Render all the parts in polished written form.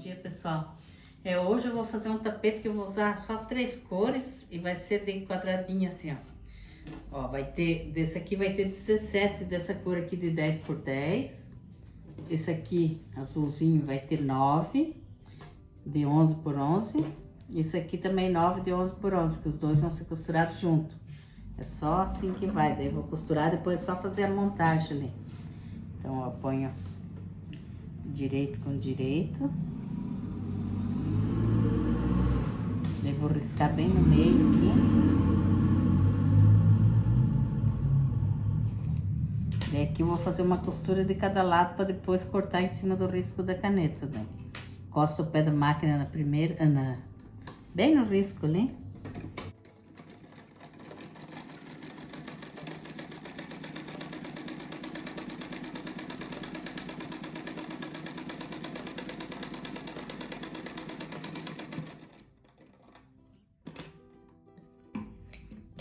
dia, pessoal. Hoje eu vou fazer um tapete que eu vou usar só 3 cores e vai ser de quadradinho assim, ó. Vai ter, desse aqui vai ter 17 dessa cor aqui de 10 por 10. Esse aqui, azulzinho, vai ter 9 de 11 por 11. Esse aqui também 9 de 11 por 11, que os dois vão ser costurados junto. É só assim que vai, daí eu vou costurar, depois é só fazer a montagem ali. Então, eu ponho direito com direito. Daí vou riscar bem no meio aqui. Daí aqui eu vou fazer uma costura de cada lado para depois cortar em cima do risco da caneta, daí. Encosto o pé da máquina na primeira, bem no risco ali.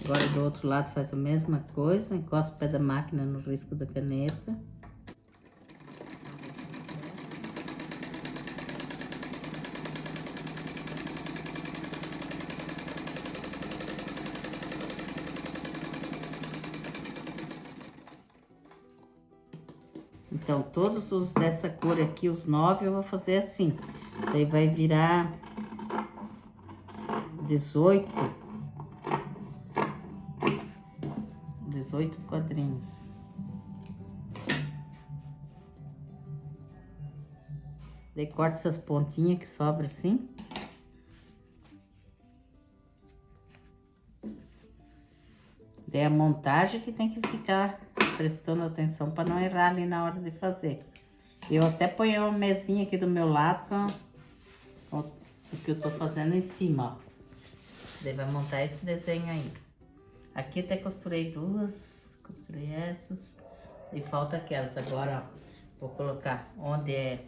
Agora do outro lado faz a mesma coisa, encosta o pé da máquina no risco da caneta. Então, todos os dessa cor aqui, os 9, eu vou fazer assim. Daí vai virar 18 quadrinhos. Daí corta essas pontinhas que sobram assim. Daí a montagem que tem que ficar prestando atenção para não errar ali na hora de fazer. Eu até ponho uma mesinha aqui do meu lado com o que eu tô fazendo em cima, ó. Daí vai montar esse desenho aí. Aqui até costurei duas, costurei essas. E falta aquelas. Agora, ó, vou colocar onde é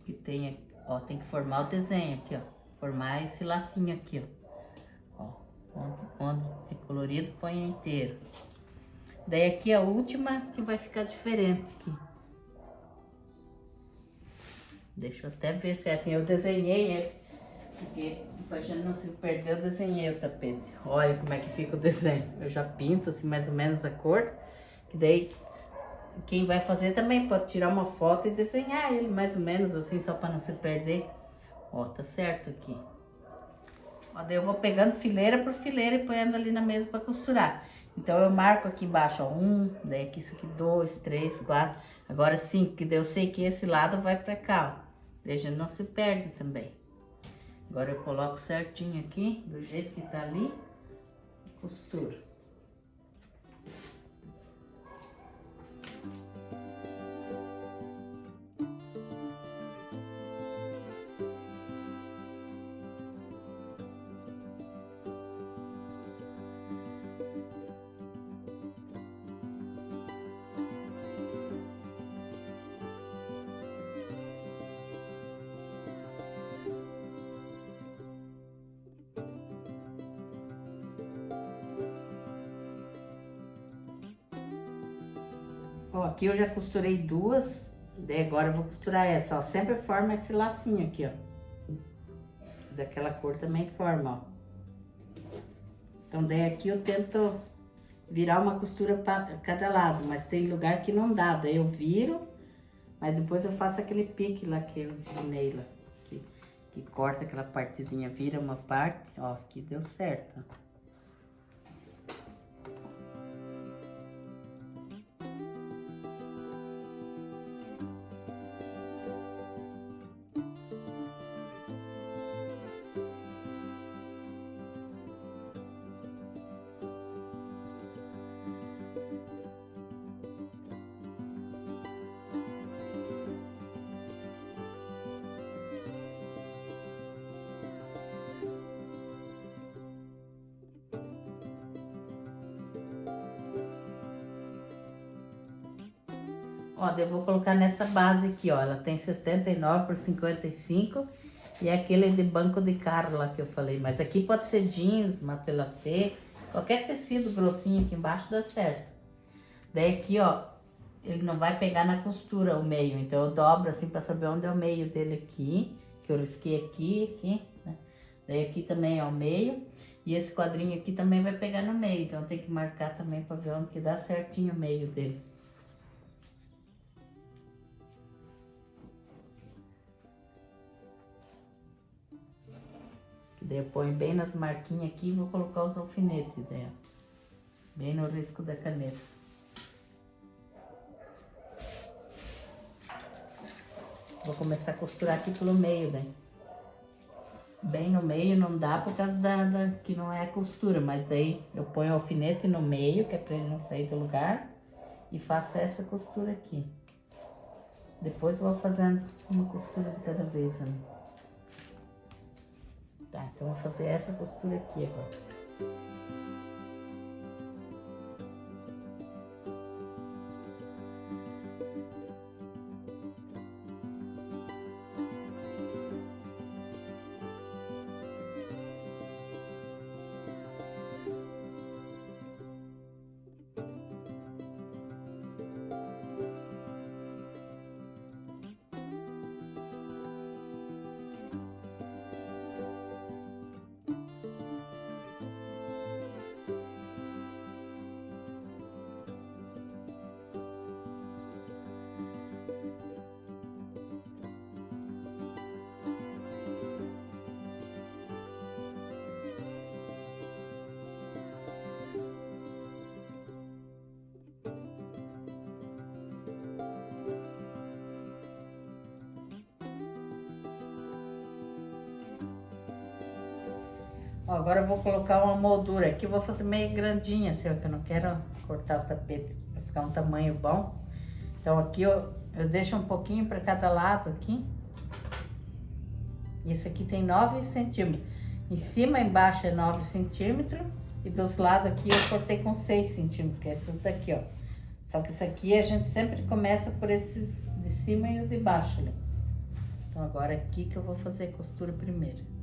que tem, ó, tem que formar o desenho aqui, ó. Formar esse lacinho aqui, ó. Onde é colorido, põe inteiro. Daí aqui a última que vai ficar diferente aqui. Deixa eu até ver se é assim. Eu desenhei ele, porque pra gente não se perder, eu desenhei o tapete. Olha como é que fica o desenho. Eu já pinto assim mais ou menos a cor, que daí quem vai fazer também pode tirar uma foto e desenhar ele mais ou menos assim, só para não se perder. Ó, tá certo aqui. Ó, daí eu vou pegando fileira por fileira e ponhando ali na mesa para costurar. Então eu marco aqui embaixo, ó, 1, daí aqui isso aqui 2, 3, 4, agora 5, que daí eu sei que esse lado vai para cá, ó. Daí a gente não se perde também. Agora eu coloco certinho aqui, do jeito que tá ali, e costuro. Ó, aqui eu já costurei duas, daí agora eu vou costurar essa, ó. Sempre forma esse lacinho aqui, ó. Daquela cor também forma, ó. Então daí aqui eu tento virar uma costura para cada lado, mas tem lugar que não dá, daí eu viro, mas depois eu faço aquele pique lá que eu ensinei lá, que corta aquela partezinha, vira uma parte, ó, aqui deu certo, ó. Ó, eu vou colocar nessa base aqui, ó. Ela tem 79 por 55 e é aquele de banco de carro lá que eu falei. Mas aqui pode ser jeans, matelacê, qualquer tecido grossinho aqui embaixo dá certo. Daí aqui, ó, ele não vai pegar na costura o meio, então eu dobro assim pra saber onde é o meio dele aqui que eu risquei aqui, né? Daí aqui também é o meio. E esse quadrinho aqui também vai pegar no meio, então tem que marcar também para ver onde que dá certinho o meio dele. Daí eu ponho bem nas marquinhas aqui e vou colocar os alfinetes dela. Bem no risco da caneta. Vou começar a costurar aqui pelo meio, bem no meio. Não dá por causa que não é a costura, mas daí eu ponho o alfinete no meio, que é pra ele não sair do lugar, e faço essa costura aqui. Depois vou fazendo uma costura de cada vez, né? Tá, então vou fazer essa costura aqui agora. Ó, agora eu vou colocar uma moldura aqui, eu vou fazer meio grandinha, assim, ó, que eu não quero cortar o tapete para ficar um tamanho bom. Então aqui eu deixo um pouquinho para cada lado aqui. E esse aqui tem 9 centímetros. Em cima e embaixo é 9 centímetros. E dos lados aqui eu cortei com 6 centímetros, que é esses daqui, ó. Só que esse aqui a gente sempre começa por esses de cima e o de baixo, né? Então agora é aqui que eu vou fazer a costura primeiro.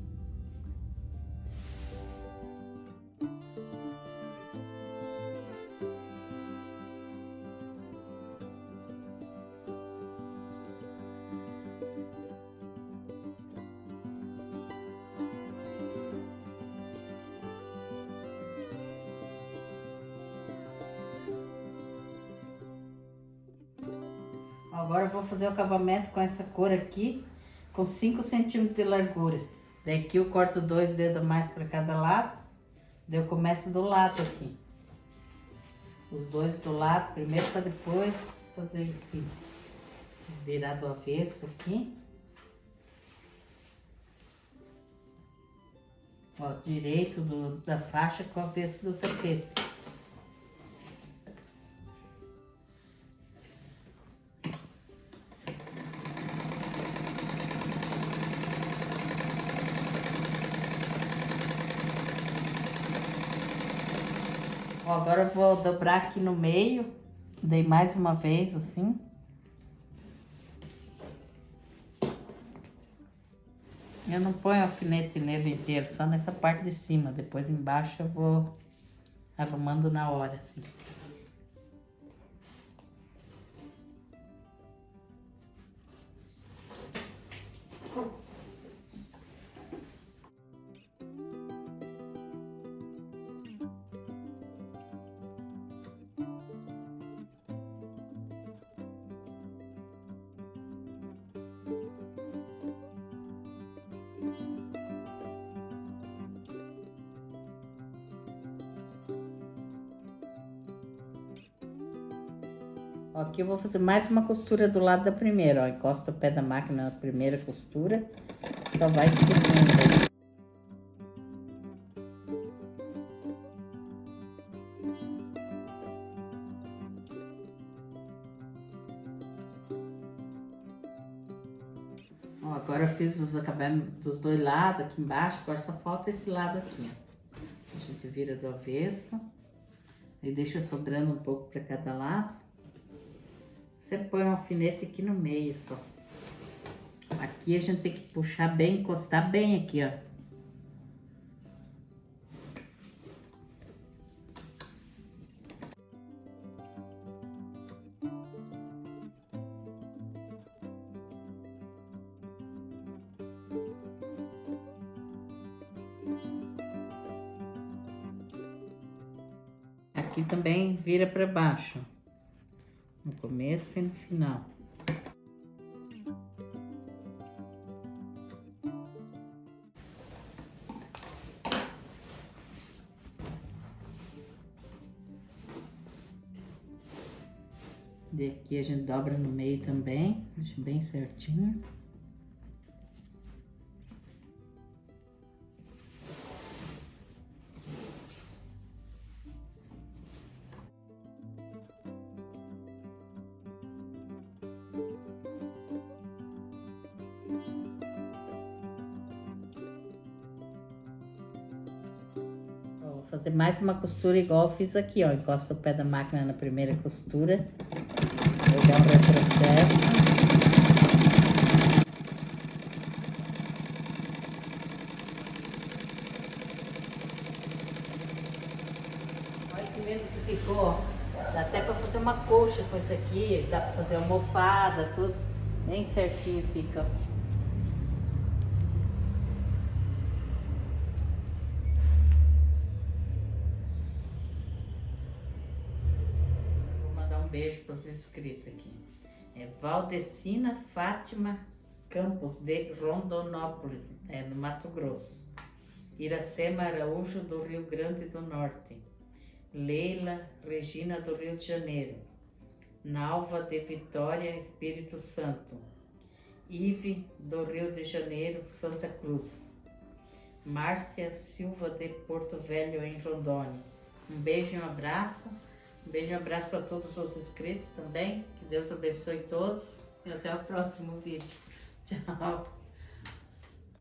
Agora eu vou fazer o acabamento com essa cor aqui, com 5 centímetros de largura. Daí aqui eu corto 2 dedos a mais para cada lado. Daí eu começo do lado aqui. Os dois do lado primeiro, para depois fazer assim. Virar do avesso aqui. Ó, direito da faixa com o avesso do tapete. Ó, agora eu vou dobrar aqui no meio, dei mais uma vez assim. Eu não ponho alfinete nele inteiro, só nessa parte de cima, depois embaixo eu vou arrumando na hora, assim. Ó, aqui eu vou fazer mais uma costura do lado da primeira, ó. Encosta o pé da máquina na primeira costura, só vai seguindo. Ó, agora eu fiz os acabamentos dos dois lados aqui embaixo, agora só falta esse lado aqui, ó. A gente vira do avesso, e deixa sobrando um pouco para cada lado. Você põe um alfinete aqui no meio só. Aqui a gente tem que puxar bem, encostar bem aqui, ó. Aqui também vira para baixo, no começo e no final. Daqui a gente dobra no meio também, deixa bem certinho. Vou fazer mais uma costura igual eu fiz aqui, ó. Encosta o pé da máquina na primeira costura. Vou dar um retrocesso. Olha que lindo que ficou. Dá até pra fazer uma colcha com isso aqui. Dá pra fazer almofada, tudo. Bem certinho fica. Beijo para os inscritos aqui. É Valdecina Fátima Campos de Rondonópolis, no Mato Grosso. Iracema Araújo do Rio Grande do Norte. Leila Regina do Rio de Janeiro. Nalva de Vitória, Espírito Santo. Ive do Rio de Janeiro, Santa Cruz. Márcia Silva de Porto Velho, em Rondônia. Um beijo e um abraço. Um beijo e um abraço para todos os inscritos também. Que Deus abençoe todos. E até o próximo vídeo. Tchau.